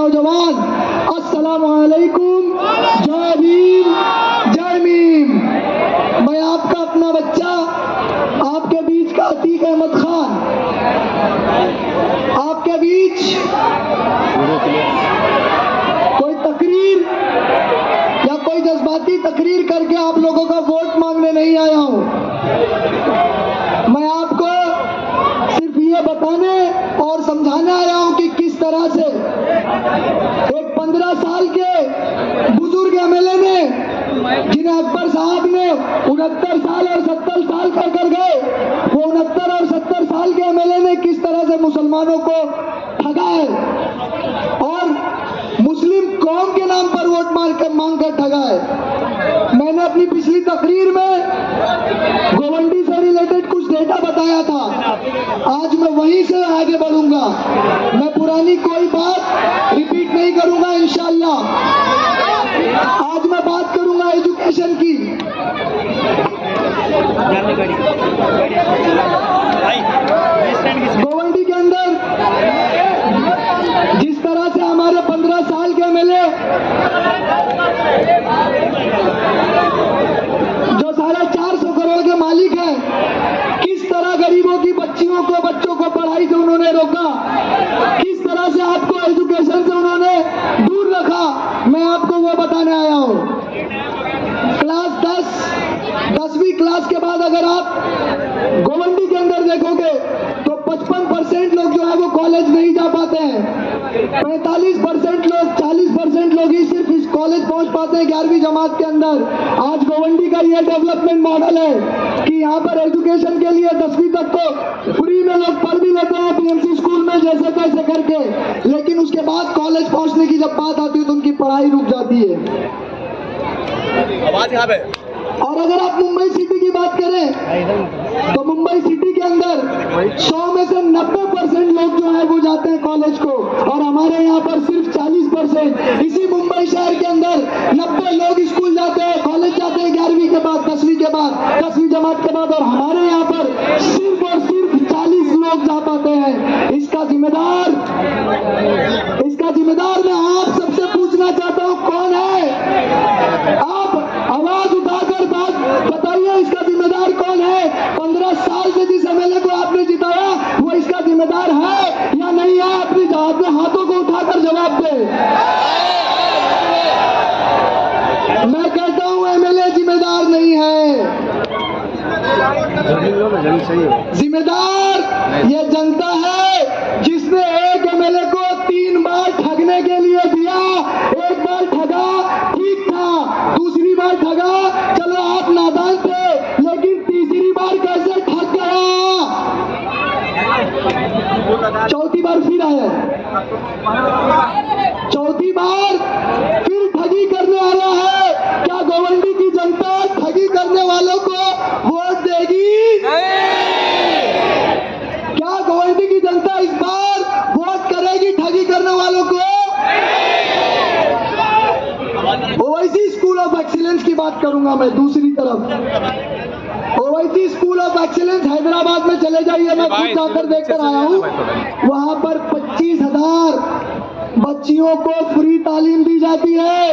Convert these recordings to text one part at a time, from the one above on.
नौजवान, अस्सलाम वालेकुम, जय भीम, जय मीम। मैं आपका अपना बच्चा, आपके बीच का अतीक अहमद खान, आपके बीच कोई तकरीर या कोई जज्बाती तकरीर करके आप लोगों का वोट मांगने नहीं आया हूं। मैं आपको सिर्फ ये बताने और समझाने आया हूं कि किस तरह से एक 15 साल के बुजुर्ग एमएलए ने, जिन्हें अकबर साहब ने 69 साल और 70 साल कर गए, वो 69 और 70 साल के एमएलए ने किस तरह से मुसलमानों को ठगा है और मुस्लिम कौम के नाम पर वोट मांग कर ठगा है। मैंने अपनी पिछली तकरीर में गोवंडी से रिलेटेड कुछ डेटा बताया था, आज मैं वहीं से आगे बढ़ूंगा। मैं पुरानी कोई बात रिपीट नहीं करूंगा इंशाअल्लाह। आज मैं बात करूंगा एजुकेशन की। गोवंडी के अंदर जिस तरह से हमारे 15 साल के एमएलए जो 450 करोड़ के मालिक हैं, किस तरह गरीबों की बच्चों को पढ़ाई से उन्होंने रोका, किस तरह से आपको एजुकेशन से उन्होंने दूर रखा, मैं आपको वो बताने आया हूं। क्लास 10वीं क्लास के बाद अगर आप गोवंडी के अंदर देखोगे तो 55% लोग जो है वो कॉलेज नहीं जा पाते हैं। 45% लोग, 40% लोग ही सिर्फ इस कॉलेज पहुंच पाते हैं 11वीं जमात के अंदर। आज गोवंडी का ये डेवलपमेंट मॉडल है कि यहाँ पर एजुकेशन के लिए 10वीं तक तो फ्री में लोग पढ़ भी लेते हैं पीएमसी स्कूल में जैसे तैसे करके, लेकिन उसके बाद कॉलेज पहुंचने की जब बात आती है तो उनकी पढ़ाई रुक जाती है। आवाज यहाँ पे। और अगर आप मुंबई सिटी की बात करें तो मुंबई सिटी के अंदर 100 में से 90% लोग जो है वो जाते हैं कॉलेज को, और हमारे यहाँ पर सिर्फ 40%। इसी मुंबई शहर के अंदर 90 लोग स्कूल जाते हैं, कॉलेज जाते हैं 11वीं के बाद, 10वीं के बाद, 10वीं जमात के बाद, और हमारे यहाँ पर सिर्फ और सिर्फ 40 लोग जा पाते हैं। इसका जिम्मेदार मैं आप सबसे पूछना चाहता हूँ, कौन है? आप आवाज उठाकर बात बताइए, इसका जिम्मेदार कौन है? 15 साल से जिस एमएलए को आपने जिताया वो इसका जिम्मेदार है या नहीं है? अपने हाथों को उठाकर जवाब दे। मैं कहता हूं एमएलए जिम्मेदार नहीं है, जिम्मेदार ये जनता है जिसने एक एमएलए को 3 बार ठगने के लिए दिया। एक बार ठगा, ठीक था, दूसरी बार ठगा, चलो आप नादान थे, लेकिन तीसरी बार कैसे ठग गया? चौथी बार फिर आया, चौथी बार फिर ठगी करने आया है। क्या गोवंडी की जनता ठगी करने वालों को वोट देगी? क्या गोवंडी की जनता इस बार वोट करेगी ठगी करने वालों को? ओवैसी स्कूल ऑफ एक्सीलेंस की बात करूंगा मैं। दूसरी तरफ Owaisi school of excellence Hyderabad में चले जाइए, मैं खुद जाकर देखकर आया हूं। वहां पर 25,000 बच्चियों को फ्री तालीम दी जाती है।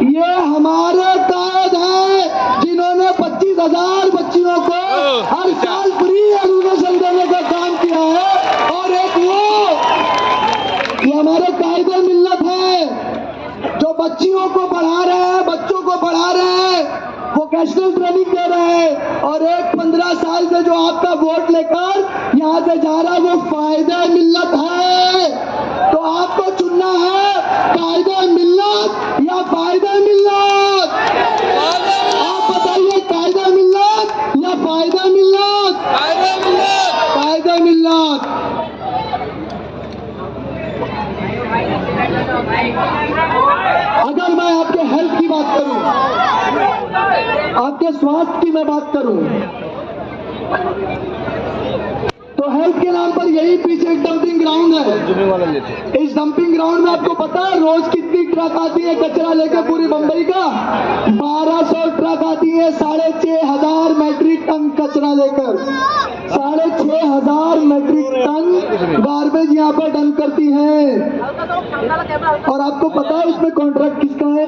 ये हमारे कायद है जिन्होंने 25,000 बच्चियों को हर साल फ्री एजुकेशन देने का काम किया है। और एक ये हमारे कायदे मिल्लत है जो बच्चियों को पढ़ा रहे हैं, बच्चों को पढ़ा रहे हैं, वोकेशनल ट्रेनिंग दे रहे हैं, और एक 15 साल से जो आपका वोट लेकर यहाँ से जा रहा है वो फायदे मिल्लत है। तो आपको चुनना है कायदे मिल्लत या फायदे मिल्लत। आप बताइए, कायदे मिल्लत या फायदे मिल्लत? फायदे मिल्लत। अगर मैं आपके हेल्थ की बात करूं, आपके स्वास्थ्य की मैं बात करूं, तो हेल्थ के नाम पर यही पीछे एक डंपिंग ग्राउंड है। इस डंपिंग ग्राउंड में आपको पता है रोज कितनी ट्रक आती है कचरा लेकर पूरी मुंबई का? 1200 ट्रक आती है 6,500 मेट्रिक टन कचरा लेकर। 6,500 मेट्रिक टन गार्बेज यहाँ पर डंप करती है। और आपको पता है उसमें कॉन्ट्रैक्ट किसका है?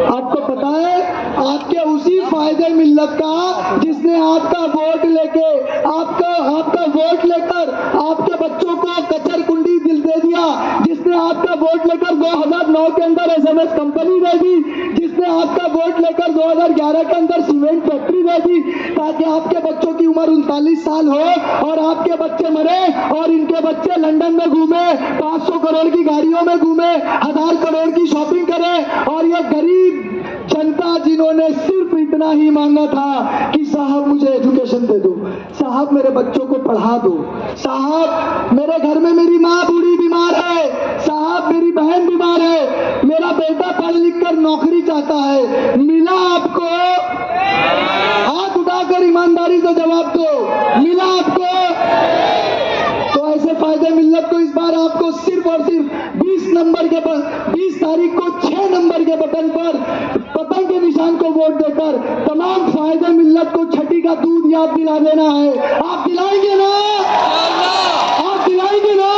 आपको पता है? आपके उसी फायदे मिल्लत का जिसने आपका वोट लेके आपका वोट लेकर आपके बच्चों को कचर कुंडी दिल दे दिया, जिसने आपका वोट लेकर 2009 के अंदर एसएमएस कंपनी दे दी, जिसने आपका वोट लेकर 2011 के अंदर सीमेंट फैक्ट्री दे दी, ताकि आपके बच्चों की उम्र 39 साल हो और आपके बच्चे मरे और इनके बच्चे लंदन में घूमे, 500 करोड़ की गाड़ियों में घूमे, 1000 करोड़ की शॉपिंग करे, और ये गरीब जनता जिन्होंने सिर्फ इतना ही मांगा था कि साहब मुझे एजुकेशन दे दो, साहब मेरे बच्चों को पढ़ा दो, साहब मेरे घर में मेरी माँ बूढ़ी बीमार है, साहब मेरी बहन बीमार है, मेरा बेटा पढ़ लिख कर नौकरी चाहता है, मिला आपको? हाथ उठाकर ईमानदारी से जवाब दो, मिला आपको? तो ऐसे फायदे मिल्लत को इस बार आपको सिर्फ और सिर्फ 20 तारीख को 6 नंबर के बटन पर पतंग के निशान को वोट देकर तमाम फायदे मिल्लत को छठी का दूध याद दिला देना है। आप दिलाएंगे ना? आप दिलाएंगे ना?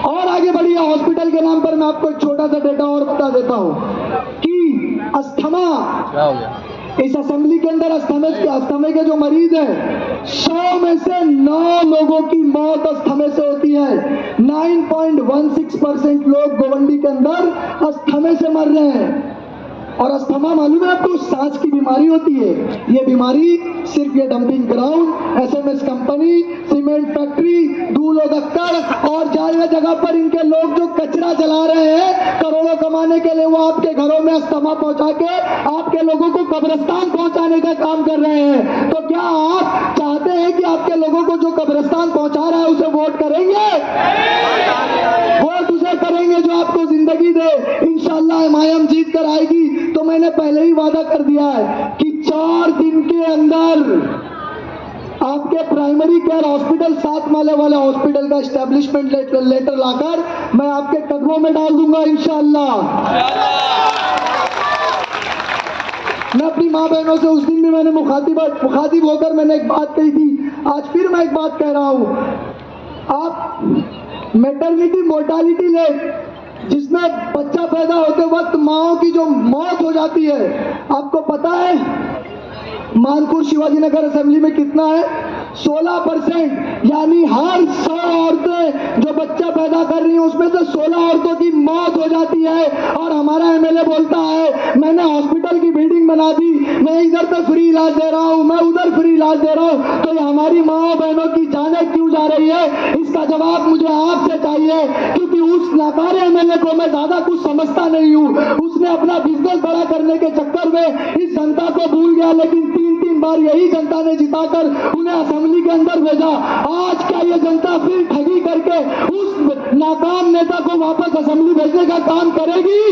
और आगे बढ़िए, हॉस्पिटल के नाम पर मैं आपको एक छोटा सा डेटा और बता देता हूं कि अस्थमा, इस असेंबली के अंदर अस्थमे के जो मरीज हैं, 100 में से 9 लोगों की मौत अस्थमे से होती है। 9.16% लोग गोवंडी के अंदर अस्थमे से मर रहे हैं। और अस्थमा मालूम है आपको, सांस की बीमारी होती है। ये बीमारी सिर्फ ये dumping ground, SMS company, cement factory, धूल दक्कड़ और जगह जगह पर इनके लोग जो कचरा जला रहे हैं करोड़ों कमाने के लिए, वो आपके घरों में अस्थमा पहुंचा के आपके लोगों को कब्रिस्तान पहुंचाने का काम कर रहे हैं। तो क्या आप चाहते हैं कि आपके लोगों को जो कब्रिस्तान पहुंचा रहा है उसे वोट करेंगे? वोट उसे करेंगे जो आपको जिंदगी दे। इंशाअल्लाह एमआईएम जीत कर आएगी। तो मैंने पहले ही वादा कर दिया है कि 4 दिन के अंदर आपके प्राइमरी केयर हॉस्पिटल, 7 माले वाले हॉस्पिटल का एस्टेब्लिशमेंट लेटर लाकर मैं आपके कदमों में डाल दूंगा इंशाअल्लाह। मैं अपनी माँ बहनों से उस दिन भी मैंने मुखातिब होकर मैंने एक बात कही थी, आज फिर मैं एक बात कह रहा हूं। आप मैटरनिटी मोर्टालिटी रेट, जिसमें बच्चा पैदा होते वक्त माओ की जो मौत हो जाती है, आपको पता है मानपुर शिवाजी नगर असेंबली में कितना है? 16%। यानी हर 100 औरतें जो बच्चा पैदा कर रही हैं उसमें से 16 औरतों की मौत हो जाती है। और हमारा एमएलए बोलता है मैंने हॉस्पिटल की बिल्डिंग बना दी, मैं इधर पे फ्री इलाज दे रहा हूं, मैं उधर फ्री इलाज दे रहा हूं। तो ये हमारी माओ बहनों की जानें क्यों जा रही है, इसका जवाब मुझे आपसे चाहिए। क्योंकि उस नाकारे एमएलए को मैं ज्यादा कुछ समझता नहीं हूं, उसने अपना बिजनेस बड़ा करने के चक्कर में इस जनता को भूल गया, लेकिन 3 बार यही जनता ने जिताकर उन्हें असेंबली के अंदर भेजा। आज क्या ये जनता फिर ठगी करके उस नाकाम नेता को वापस असेंबली भेजने का काम करेगी?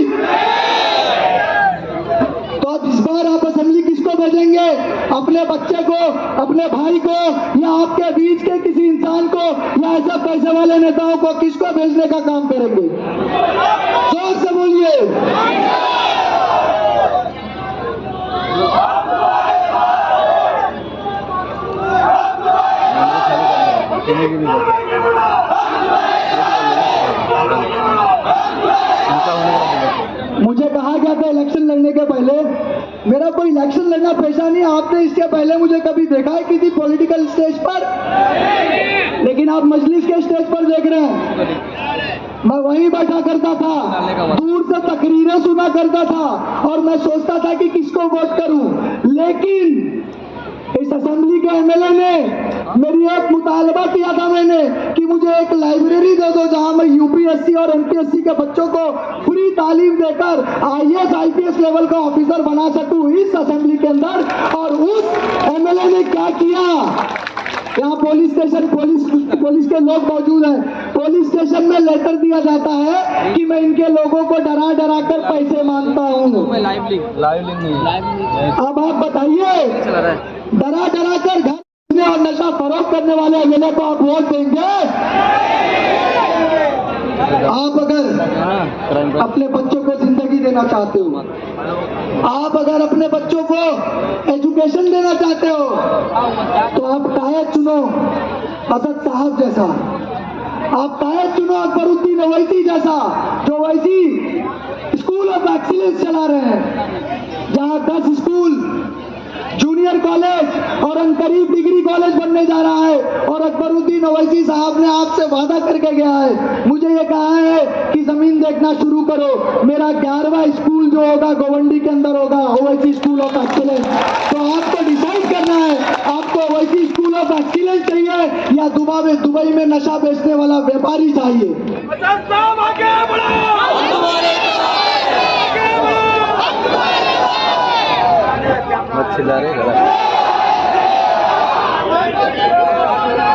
तो अब इस बार आप असेंबली किसको भेजेंगे? अपने बच्चे को, अपने भाई को, या आपके बीच के किसी इंसान को, या ऐसे पैसे वाले नेताओं को? किसको भेजने का काम करेंगे? जोर से बोलिए। मुझे कहा गया था इलेक्शन लड़ने के पहले, मेरा कोई इलेक्शन लड़ना पेशा नहीं। आपने इसके पहले मुझे कभी देखा है किसी पॉलिटिकल स्टेज पर? लेकिन आप मजलिस के स्टेज पर देख रहे हैं। मैं वहीं बैठा करता था, दूर से तकरीरें सुना करता था और मैं सोचता था कि किसको वोट करूं। लेकिन इस असेंबली के एमएलए ने मेरी एक मुतालबा किया था मैंने कि मुझे एक लाइब्रेरी दे दो जहां मैं यूपीएससी और एमपीएससी के बच्चों को फ्री तालीम देकर आईएएस आईपीएस लेवल का ऑफिसर बना सकूं इस असेंबली के अंदर। और उस एमएलए ने क्या किया? यहाँ पुलिस स्टेशन, पुलिस के लोग मौजूद हैं। पुलिस स्टेशन में लेटर दिया जाता है कि मैं इनके लोगों को डरा डरा कर पैसे मांगता हूँ। अब आप बताइए, डरा डरा कर घर और नशा फरोख्त करने वाले एमएलए को आप वोट देंगे? आप अगर अपने बच्चों को जिंदगी देना चाहते हो, आप अगर अपने बच्चों को एजुकेशन देना चाहते हो तो आप कायद चुनो असद साहब जैसा, आप कायद चुनो अकबरुद्दीन ओवैसी जैसा, जो ओवैसी स्कूल ऑफ एक्सीलेंस चला रहे हैं, जहां 10 स्कूल, जूनियर कॉलेज और अनकरीब डिग्री कॉलेज बनने जा रहा है। और अकबरुद्दीन ओवैसी साहब ने आपसे वादा करके गया है, मुझे ये कहा है कि जमीन देखना शुरू करो, मेरा 11वां स्कूल जो होगा गोवंडी के अंदर होगा, ओवैसी स्कूल ऑफ एक्सीलेंस। तो आपको डिसाइड करना है, आपको ओवैसी स्कूल ऑफ एक्सीलेंस चाहिए या दुबई में नशा बेचने वाला व्यापारी चाहिए।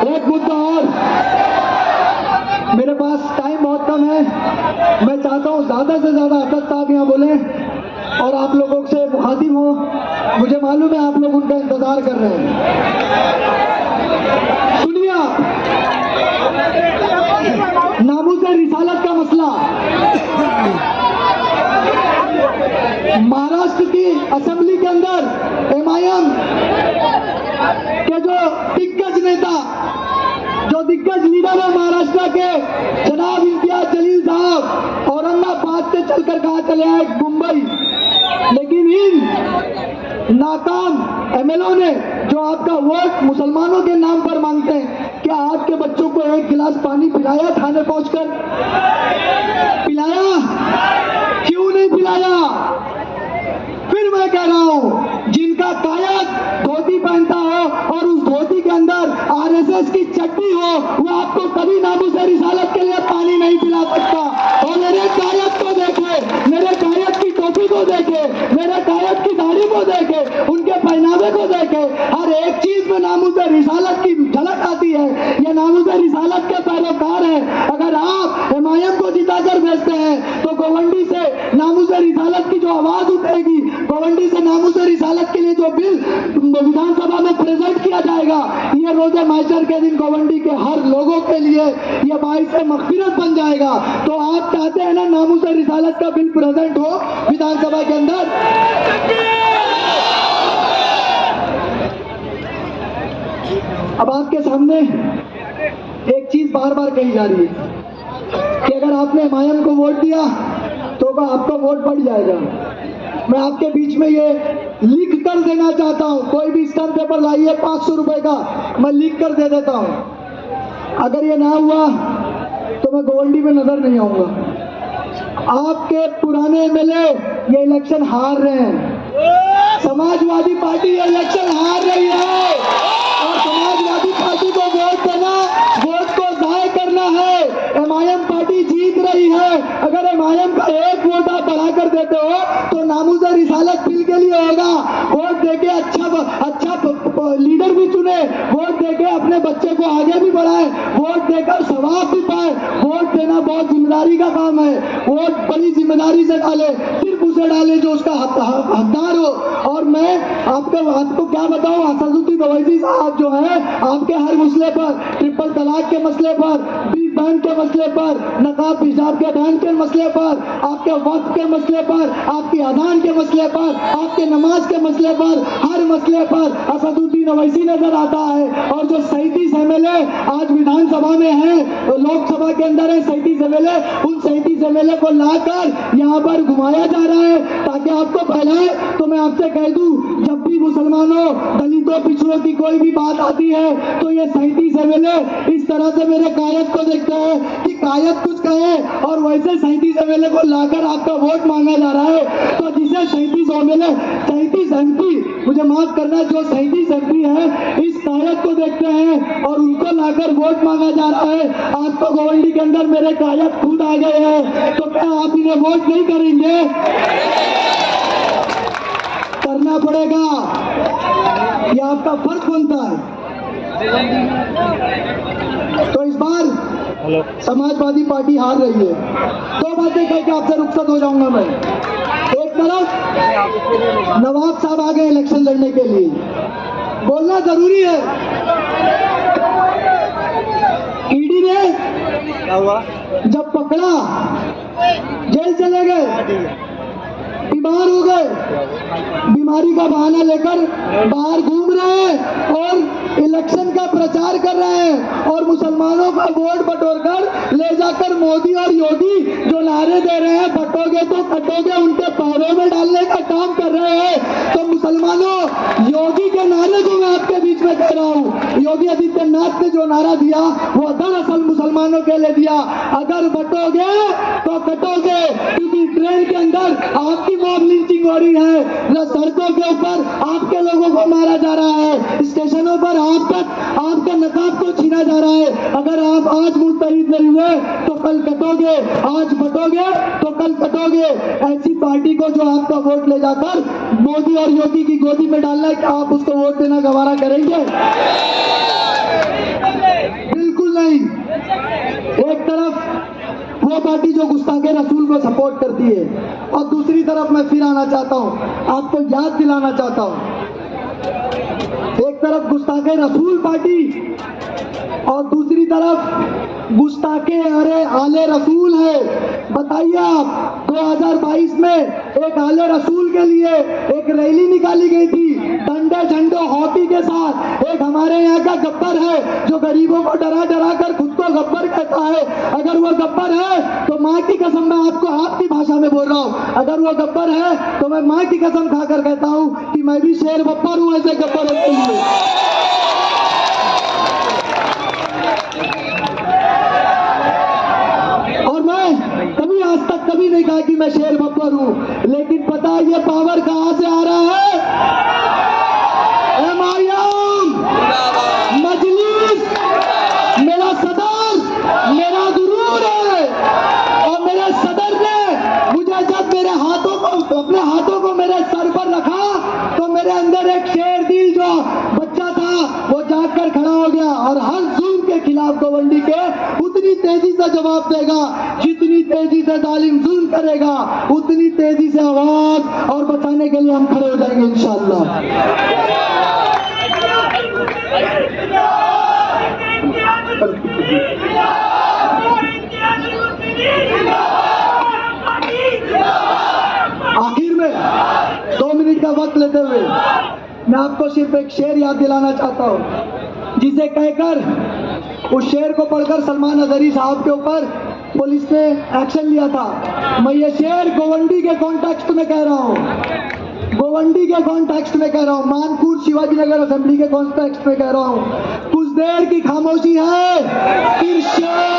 एक मुद्दा और, मेरे पास टाइम बहुत कम है, मैं चाहता हूं ज्यादा से ज्यादा असद साहब यहाँ बोले और आप लोगों से मुखातिब हो। मुझे मालूम है आप लोग उनका इंतजार कर रहे हैं। सुनिए, नामूज़े रिसालत का मसला महाराष्ट्र की असेंबली के अंदर एमआईएम के जो दिग्गज नेता, जो दिग्गज लीडर है महाराष्ट्र के, जनाब इम्तियाज जलील साहब औरंगाबाद से चलकर कहाँ चले आए, मुंबई। लेकिन इन नाकाम एमएलओ ने जो आपका वोट मुसलमानों के नाम पर मांगते हैं, क्या आपके बच्चों को एक गिलास पानी पिलाया थाने पहुंचकर? पिलाया? क्यों नहीं पिलाया? फिर मैं कह रहा हूं, जिनका कायद धोती पहनता हो और उस धोती के अंदर आरएसएस की चड्डी हो, वो आपको कभी नामूज़े रिसालत के लिए पानी नहीं पिला सकता। और मेरे कायद को देखे, मेरे कायद की टोपी को देखे, मेरे कायद की दाढ़ी को देखे, उनके पहनावे को देखे, हर एक चीज में नामूज़े रिसालत की झलक आती है। ये नामूज़े रिसालत के पैरोकार है। अगर आप एमआईएम को जिताकर भेजते हैं तो गोवंडी से नामूज़े रिसालत की जो आवाज उठेगी, गोवंडी से नामूज़े रिसालत के लिए जो बिल विधानसभा में प्रेजेंट किया जाएगा, ये रोजे महशर के दिन गोवंडी के हर लोगों के लिए ये बाइस मग़फ़िरत बन जाएगा। तो आप चाहते हैं ना नामूज़े रिसालत का बिल प्रेजेंट हो विधानसभा के अंदर? अब आपके सामने एक चीज बार बार कही जा रही है कि अगर आपने एमआईएम को वोट दिया तो आपका वोट बढ़ जाएगा। मैं आपके बीच में ये लिख कर देना चाहता हूं, कोई भी स्टैम्प पेपर लाइए 500 रुपए का, मैं लिख कर दे देता हूं। अगर ये ना हुआ तो मैं गोवंडी में नजर नहीं आऊंगा। आपके पुराने एमएलए ये इलेक्शन हार रहे हैं, समाजवादी पार्टी ये इलेक्शन हार रही है और समाजवादी पार्टी को वोट देना, वोट को जाया करना है। एमआईएम पार्टी जीत रही है। अगर एमआईएम का एक वोट आप बढ़ाकर देते हो तो नामूज़े रिसालत बिल के लिए होगा। वोट देके अच्छा लीडर भी चुने, वोट देके अपने बच्चे को आगे भी बढ़ाए, वोट देकर सवाब भी पाए। वोट देना बहुत जिम्मेदारी का काम है। वोट बड़ी जिम्मेदारी से डाले, सिर्फ उसे डाले जो उसका हकदार हो। और मैं आपको क्या बताऊं, असदुद्दीन ओवैसी साहब जो है आपके हर मसले पर, ट्रिपल तलाक के मसले पर, बिग बैंड के मसले पर, नकाब हिजाब के बैन के मसले पर, आपके वक्त के मसले पर, आपकी अजान के मसले पर, आपके नमाज के मसले पर, हर मसले पर असदुद्दीन ओवैसी नजर आता है। और जो 37 एमएलए आज विधानसभा में है, लोकसभा के अंदर है 37 एमएलए, उन 37 एमएलए को लाकर यहाँ पर घुमाया जा रहा है ताकि आपको फैलाए। तो मैं आपसे कह दूं, जब भी मुसलमानों, दलितों, पिछड़ों की कोई भी बात आती है तो ये 37 एमएलए इस तरह से मेरे कायद को देखते हैं कि कायद कुछ कहे और वैसे 37 एमएलए को लाकर आपका वोट मांगा जा रहा है। तो जिसे 37 एमएलए, 37 एमपी, मुझे माफ करना, जो 37 एमपी है इस कायद को देखते हैं और उनको लाकर वोट मांगा जा रहा है। आज तो गोवंडी के अंदर मेरे कायद खुद आ गए हैं, तो क्या आप इन्हें वोट नहीं करेंगे? करना पड़ेगा, यह आपका फर्ज बनता है। तो इस बार समाजवादी पार्टी हार रही है। दो बातें कह के आपसे रुखसत हो जाऊंगा मैं। एक तरफ नवाब साहब आ गए इलेक्शन लड़ने के लिए, बोलना जरूरी है। ईडी ने जब पकड़ा जेल चले गए, बीमार हो गए, बीमारी का बहाना लेकर बाहर घूम रहे हैं और इलेक्शन का प्रचार कर रहे हैं और मुसलमानों का वोट बटोरकर ले जाकर मोदी और योगी जो नारे दे रहे हैं बटोगे तो कटोगे, उनके पैरों में डालने का काम कर रहे हैं। तो मुसलमानों, योगी के नारे को मैं आपके बीच में कह रहा हूँ, योगी आदित्यनाथ ने जो नारा दिया वो दरअसल मुसलमानों के लिए दिया, अगर बटोगे तो कटोगे, क्योंकि ट्रेन के अंदर आपकी मॉब लिंचिंग हो रही है, न सड़कों के ऊपर आपके लोगों को मारा जा रहा है, स्टेशनों पर आपका नकाब को छीना जा रहा है। अगर आप आज मुस्तैद नहीं हुए तो कल कटोगे, आज बटोगे तो कल कटोगे। ऐसी पार्टी को जो आपका वोट ले जाकर मोदी और योगी की गोदी में डालना है, क्या आप उसको वोट देना गवारा करेंगे? बिल्कुल नहीं। एक तरफ वो पार्टी जो गुस्ताखे रसूल को सपोर्ट करती है और दूसरी तरफ मैं फिर आना चाहता हूं, आपको याद दिलाना चाहता हूं, एक तरफ गुस्ताखे रसूल पार्टी और दूसरी तरफ गुस्ताखे अरे आले रसूल है। बताइए आप, 2022 में एक आले रसूल के लिए एक रैली निकाली गई थी डंडे झंडे हॉकी के साथ। एक हमारे यहाँ का गब्बर है जो गरीबों को डरा डरा कर खुद को गब्बर कहता है। अगर वो गब्बर है तो माँ की कसम, मैं आपको आपकी भाषा में बोल रहा हूँ, अगर वो गब्बर है तो मैं माँ की कसम खाकर कहता हूँ कि मैं भी शेर बब्बर हूँ ऐसे गब्बरों के लिए। और मैं कभी आज तक कभी नहीं कहा कि मैं शेर बब्बर हूं, लेकिन पता है ये पावर कहां से आ रहा है? एमआईएम, मजलिस, मेरा सदर, मेरा गुरूर है। और मेरे सदर ने मुझे जब मेरे हाथों को, अपने हाथों को मेरे सर पर रखा तो मेरे अंदर एक शेर दिल जो बच्चा था वो जाग कर खड़ा हो गया और हर जुल्म के खिलाफ गवंडी के उतनी तेजी से जवाब देगा जितनी तेजी से जालिम जुल्म करेगा, उतनी तेजी से आवाज और बचाने के लिए हम खड़े हो जाएंगे इंशाअल्लाह। आखिर में 2 मिनट का वक्त लेते हुए मैं आपको सिर्फ एक शेर याद दिलाना चाहता हूं, जिसे कहकर उस शेर को पढ़कर सलमान अजहरी साहब के ऊपर पुलिस ने एक्शन लिया था। मैं ये शेर गोवंडी के कॉन्टेक्स्ट में कह रहा हूं, गोवंडी के कॉन्टेक्स्ट में कह रहा हूं, मानपुर शिवाजी नगर असेंबली के कॉन्टेक्स्ट में कह रहा हूं। कुछ देर की खामोशी है, फिर शेर